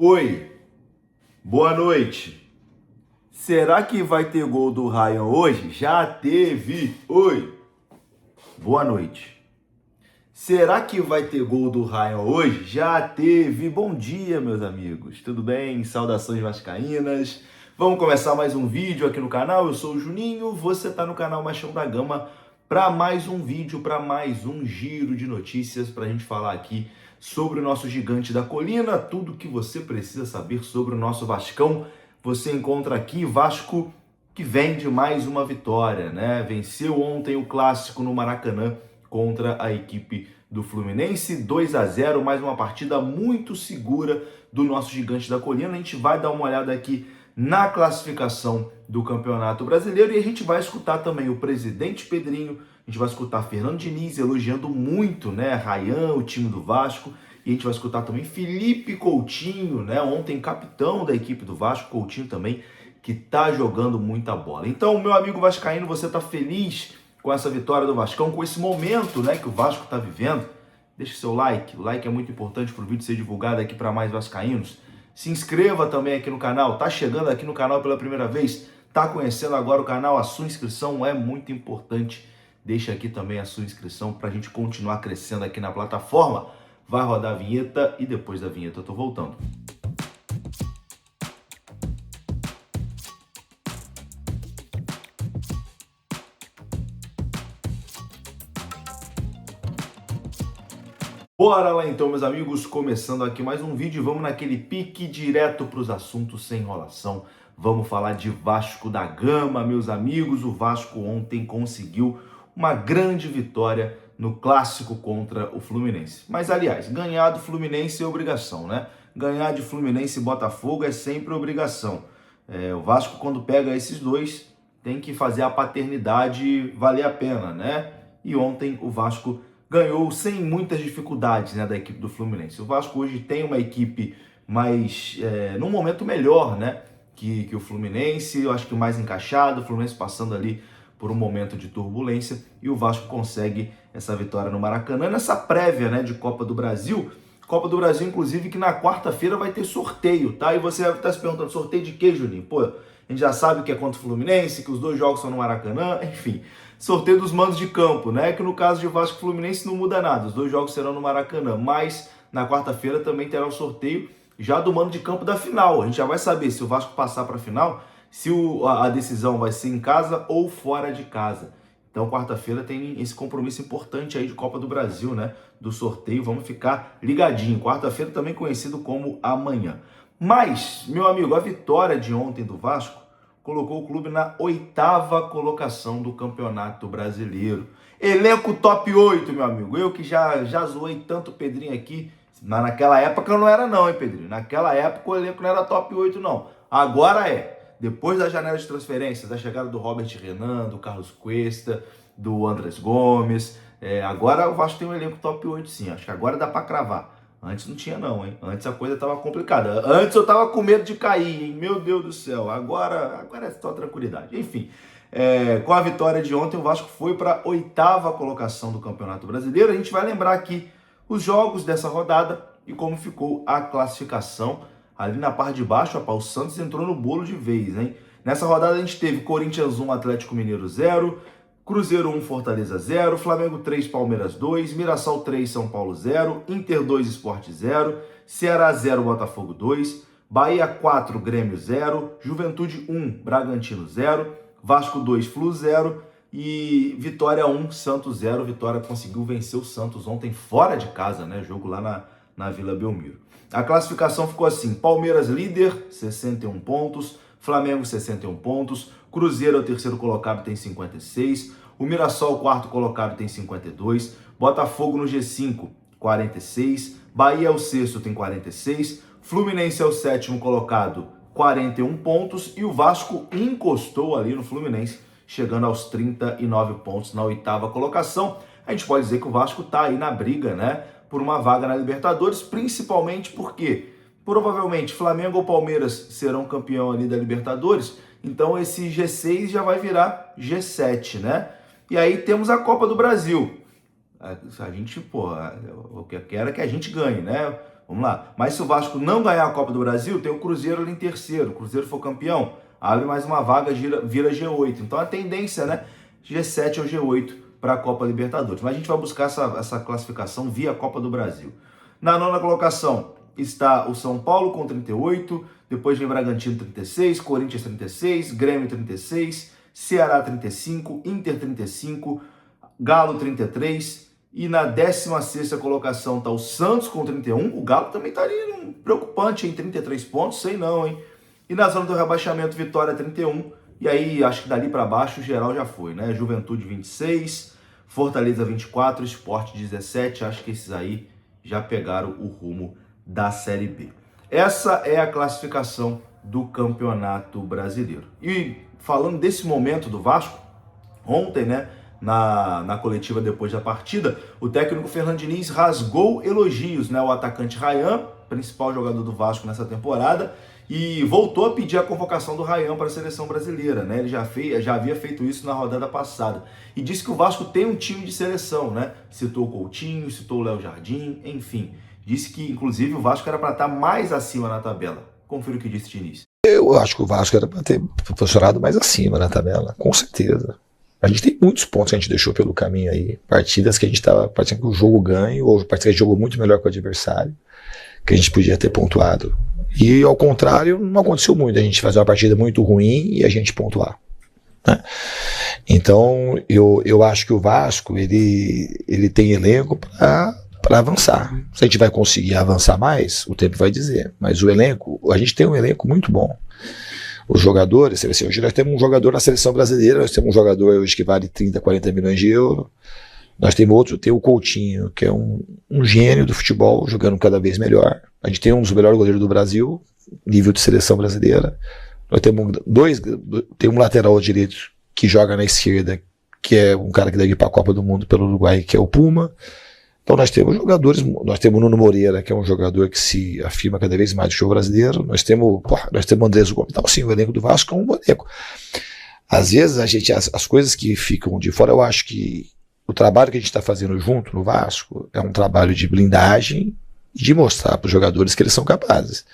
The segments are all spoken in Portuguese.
Oi, boa noite. Será que vai ter gol do Ryan hoje? Já teve. Oi, boa noite. Será que vai ter gol do Ryan hoje? Já teve. Bom dia, meus amigos. Tudo bem? Saudações vascaínas. Vamos começar mais um vídeo aqui no canal. Eu sou o Juninho, você está no canal Machão da Gama para mais um vídeo, para mais um giro de notícias para a gente falar aqui sobre o nosso gigante da colina, tudo que você precisa saber sobre o nosso Vascão. Você encontra aqui Vasco que vem de mais uma vitória, né? Venceu ontem o clássico no Maracanã contra a equipe do Fluminense, 2-0, mais uma partida muito segura do nosso gigante da colina. A gente vai dar uma olhada aqui na classificação do Campeonato Brasileiro e a gente vai escutar também o presidente Pedrinho, a gente vai escutar Fernando Diniz elogiando muito, né, Ryan, o time do Vasco, e a gente vai escutar também Felipe Coutinho, né, ontem capitão da equipe do Vasco, Coutinho também, que tá jogando muita bola. Então, meu amigo vascaíno, você tá feliz com essa vitória do Vascão, com esse momento, né, que o Vasco tá vivendo? Deixe seu like, o like é muito importante para o vídeo ser divulgado aqui para mais vascaínos. Se inscreva também aqui no canal, tá chegando aqui no canal pela primeira vez, tá conhecendo agora o canal, a sua inscrição é muito importante. Deixa aqui também a sua inscrição para a gente continuar crescendo aqui na plataforma. Vai rodar a vinheta e depois da vinheta eu tô voltando. Bora lá então, meus amigos, começando aqui mais um vídeo, vamos naquele pique direto para os assuntos sem enrolação. Vamos falar de Vasco da Gama, meus amigos. O Vasco ontem conseguiu uma grande vitória no clássico contra o Fluminense. Mas, aliás, ganhar do Fluminense é obrigação, né? Ganhar de Fluminense e Botafogo é sempre obrigação. O Vasco, quando pega esses dois, tem que fazer a paternidade valer a pena, né? E ontem o Vasco ganhou sem muitas dificuldades, né, da equipe do Fluminense. O Vasco hoje tem uma equipe mais, num momento melhor, né, que o Fluminense, eu acho que mais encaixado, o Fluminense passando ali por um momento de turbulência, e o Vasco consegue essa vitória no Maracanã, nessa prévia, né, de Copa do Brasil, inclusive, que na quarta-feira vai ter sorteio, tá? E você deve estar se perguntando, sorteio de quê, Juninho? Pô, a gente já sabe que é contra o Fluminense, que os dois jogos são no Maracanã, enfim. Sorteio dos mandos de campo, né? Que no caso de Vasco e Fluminense não muda nada, os dois jogos serão no Maracanã, mas na quarta-feira também terá o sorteio já do mando de campo da final. A gente já vai saber se o Vasco passar para a final, se a decisão vai ser em casa ou fora de casa. Então, quarta-feira tem esse compromisso importante aí de Copa do Brasil, né? Do sorteio, vamos ficar ligadinho. Quarta-feira também conhecido como amanhã. Mas, meu amigo, a vitória de ontem do Vasco colocou o clube na 8ª colocação do Campeonato Brasileiro. Elenco top 8, meu amigo. Eu que já zoei tanto o Pedrinho aqui. Naquela época não era não, hein, Pedrinho? Naquela época o elenco não era top 8, não. Agora é. Depois da janela de transferências, da chegada do Robert Renan, do Carlos Cuesta, do Andrés Gomes, agora o Vasco tem um elenco top 8 sim, acho que agora dá para cravar. Antes não tinha não, hein? Antes a coisa tava complicada. Antes eu tava com medo de cair, hein? Meu Deus do céu. Agora é só tranquilidade. Enfim, com a vitória de ontem, o Vasco foi para a 8ª colocação do Campeonato Brasileiro. A gente vai lembrar aqui os jogos dessa rodada e como ficou a classificação. Ali na parte de baixo, rapaz, o Santos entrou no bolo de vez, hein? Nessa rodada a gente teve Corinthians 1, Atlético Mineiro 0, Cruzeiro 1, Fortaleza 0, Flamengo 3, Palmeiras 2, Mirassol 3, São Paulo 0, Inter 2, Sport 0, Ceará 0, Botafogo 2, Bahia 4, Grêmio 0, Juventude 1, Bragantino 0, Vasco 2, Flu 0 e Vitória 1, Santos 0. Vitória conseguiu vencer o Santos ontem fora de casa, né? Jogo lá na Vila Belmiro. A classificação ficou assim: Palmeiras líder, 61 pontos, Flamengo 61 pontos, Cruzeiro é o terceiro colocado, tem 56, o Mirassol, quarto colocado, tem 52, Botafogo no G5, 46, Bahia é o sexto, tem 46, Fluminense é o sétimo colocado, 41 pontos, e o Vasco encostou ali no Fluminense, chegando aos 39 pontos na 8ª colocação. A gente pode dizer que o Vasco tá aí na briga, né, por uma vaga na Libertadores, principalmente porque provavelmente Flamengo ou Palmeiras serão campeão ali da Libertadores, então esse G6 já vai virar G7, né? E aí temos a Copa do Brasil. A gente, pô, o que eu quero é que a gente ganhe, né? Vamos lá. Mas se o Vasco não ganhar a Copa do Brasil, tem o Cruzeiro ali em terceiro. O Cruzeiro for campeão, abre mais uma vaga, vira G8. Então a tendência, né? G7 ou G8 para a Copa Libertadores. Mas a gente vai buscar essa classificação via Copa do Brasil. Na nona colocação está o São Paulo com 38, depois vem Bragantino 36, Corinthians 36, Grêmio 36, Ceará 35, Inter 35, Galo 33 e na 16ª colocação está o Santos com 31, o Galo também está ali preocupante em 33 pontos, sei não, hein? E na zona do rebaixamento, Vitória 31, e aí acho que dali para baixo o geral já foi, né? Juventude 26, Fortaleza 24, Sport 17, acho que esses aí já pegaram o rumo da Série B. Essa é a classificação do Campeonato Brasileiro. E falando desse momento do Vasco, ontem, né, na coletiva depois da partida, o técnico Fernando Diniz rasgou elogios, né, o atacante Ryan, principal jogador do Vasco nessa temporada, e voltou a pedir a convocação do Ryan para a seleção brasileira, né? Ele já havia feito isso na rodada passada. E disse que o Vasco tem um time de seleção, né? Citou o Coutinho, citou o Léo Jardim, enfim. Disse que, inclusive, o Vasco era para estar mais acima na tabela. Confira o que disse Diniz. Eu acho que o Vasco era para ter posicionado mais acima na tabela, com certeza. A gente tem muitos pontos que a gente deixou pelo caminho aí. Partidas que a gente estava parecendo que o jogo ganho, ou partidas que a gente jogou muito melhor que o adversário, que a gente podia ter pontuado. E ao contrário, não aconteceu muito. A gente fazer uma partida muito ruim e a gente pontuar, né? Então, eu acho que o Vasco, ele tem elenco para avançar. Se a gente vai conseguir avançar mais, o tempo vai dizer. Mas o elenco, a gente tem um elenco muito bom. Os jogadores, hoje nós temos um jogador na seleção brasileira, nós temos um jogador hoje que vale 30, 40 milhões de euros. Nós temos outro, tem o Coutinho, que é um gênio do futebol, jogando cada vez melhor. A gente tem um dos melhores goleiros do Brasil, nível de seleção brasileira. Nós temos tem um lateral direito que joga na esquerda, que é um cara que deve ir para a Copa do Mundo pelo Uruguai, que é o Puma. Então nós temos jogadores, nós temos o Nuno Moreira, que é um jogador que se afirma cada vez mais do show brasileiro. Nós temos o Andrés Gomes. Então sim, o elenco do Vasco é um bom elenco. Às vezes as coisas que ficam de fora, eu acho que o trabalho que a gente está fazendo junto no Vasco é um trabalho de blindagem e de mostrar para os jogadores que eles são capazes.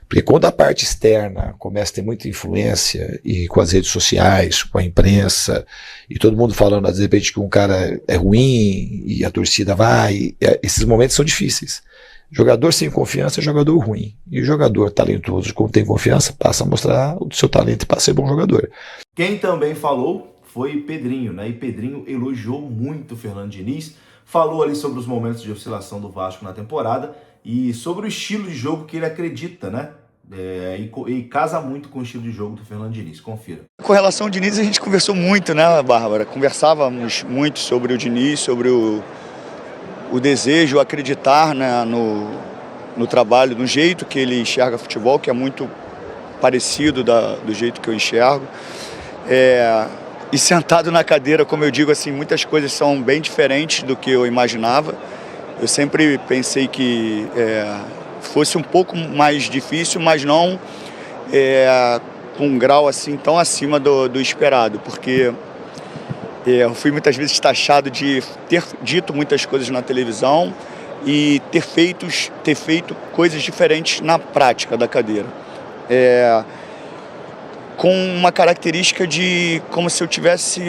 Porque quando a parte externa começa a ter muita influência, e com as redes sociais, com a imprensa, e todo mundo falando, de repente, que um cara é ruim e a torcida vai, esses momentos são difíceis. Jogador sem confiança é jogador ruim. E o jogador talentoso, quando tem confiança, passa a mostrar o seu talento e passa a ser bom jogador. Quem também falou foi Pedrinho, né? E Pedrinho elogiou muito o Fernando Diniz, falou ali sobre os momentos de oscilação do Vasco na temporada e sobre o estilo de jogo que ele acredita, né? E casa muito com o estilo de jogo do Fernando Diniz. Confira. Com relação ao Diniz, a gente conversou muito, né, Bárbara? Conversávamos muito sobre o Diniz, sobre o desejo, o acreditar, né, no trabalho, no jeito que ele enxerga futebol, que é muito parecido do jeito que eu enxergo. E sentado na cadeira, como eu digo, assim, muitas coisas são bem diferentes do que eu imaginava. Eu sempre pensei que fosse um pouco mais difícil, mas não com um grau assim tão acima do esperado, porque eu fui muitas vezes taxado de ter dito muitas coisas na televisão e ter feito coisas diferentes na prática da cadeira. Com uma característica de como se eu tivesse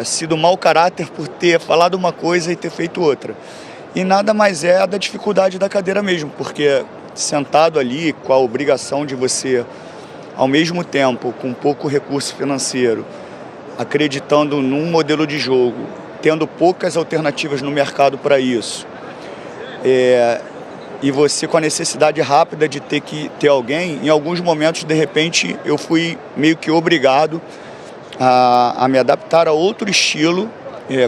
sido mau caráter por ter falado uma coisa e ter feito outra. E nada mais é a da dificuldade da cadeira mesmo, porque sentado ali com a obrigação de você, ao mesmo tempo, com pouco recurso financeiro, acreditando num modelo de jogo, tendo poucas alternativas no mercado para isso, e você com a necessidade rápida de ter que ter alguém, em alguns momentos, de repente, eu fui meio que obrigado a me adaptar a outro estilo,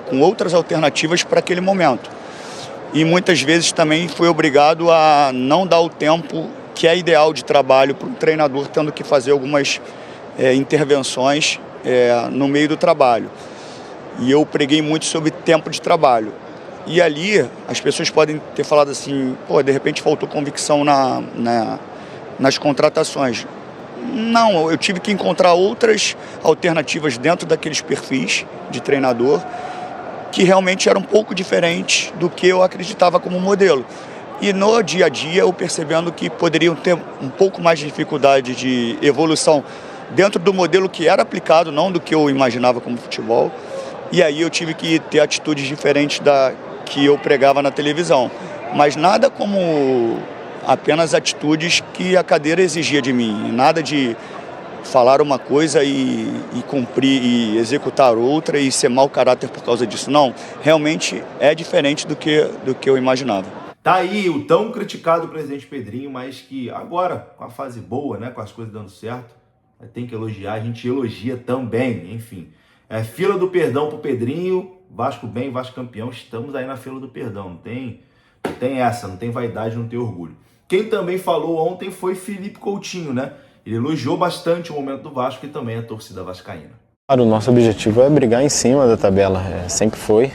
com outras alternativas para aquele momento. E muitas vezes também fui obrigado a não dar o tempo que é ideal de trabalho para um treinador, tendo que fazer algumas intervenções no meio do trabalho. E eu preguei muito sobre tempo de trabalho. E ali as pessoas podem ter falado assim, pô, de repente faltou convicção nas contratações. Não, eu tive que encontrar outras alternativas dentro daqueles perfis de treinador que realmente eram um pouco diferentes do que eu acreditava como modelo. E no dia a dia eu percebendo que poderiam ter um pouco mais de dificuldade de evolução dentro do modelo que era aplicado, não do que eu imaginava como futebol. E aí eu tive que ter atitudes diferentes da que eu pregava na televisão. Mas nada como apenas atitudes que a cadeira exigia de mim. Nada de falar uma coisa e cumprir e executar outra e ser mau caráter por causa disso. Não, realmente é diferente do que eu imaginava. Tá aí o tão criticado presidente Pedrinho, mas que agora, com a fase boa, né, com as coisas dando certo, tem que elogiar, a gente elogia também, enfim. É fila do perdão pro Pedrinho, Vasco bem, Vasco campeão, estamos aí na fila do perdão, não tem essa, não tem vaidade, não tem orgulho. Quem também falou ontem foi Felipe Coutinho, né? Ele elogiou bastante o momento do Vasco e também a torcida vascaína. Claro, o nosso objetivo é brigar em cima da tabela, sempre foi.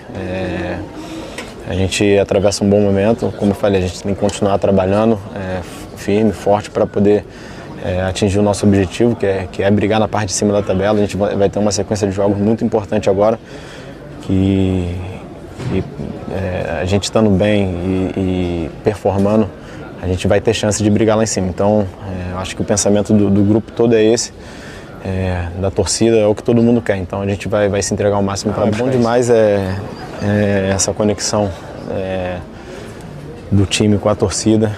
A gente atravessa um bom momento, como eu falei, a gente tem que continuar trabalhando firme, forte para poder atingir o nosso objetivo, que é brigar na parte de cima da tabela. A gente vai ter uma sequência de jogos muito importante agora, que a gente estando bem e performando, a gente vai ter chance de brigar lá em cima. Então, eu acho que o pensamento do grupo todo é esse, da torcida, é o que todo mundo quer. Então, a gente vai se entregar ao máximo para buscar. Bom demais essa conexão do time com a torcida.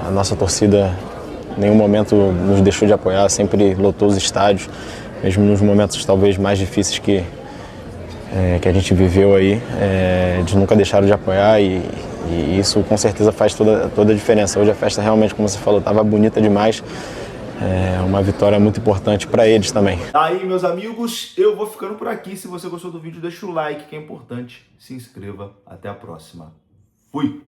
A nossa torcida em nenhum momento nos deixou de apoiar, sempre lotou os estádios, mesmo nos momentos talvez mais difíceis que a gente viveu aí, eles nunca deixaram de apoiar e isso com certeza faz toda a diferença. Hoje a festa realmente, como você falou, estava bonita demais, uma vitória muito importante para eles também. Aí, meus amigos, eu vou ficando por aqui. Se você gostou do vídeo, deixa o like, que é importante. Se inscreva. Até a próxima. Fui!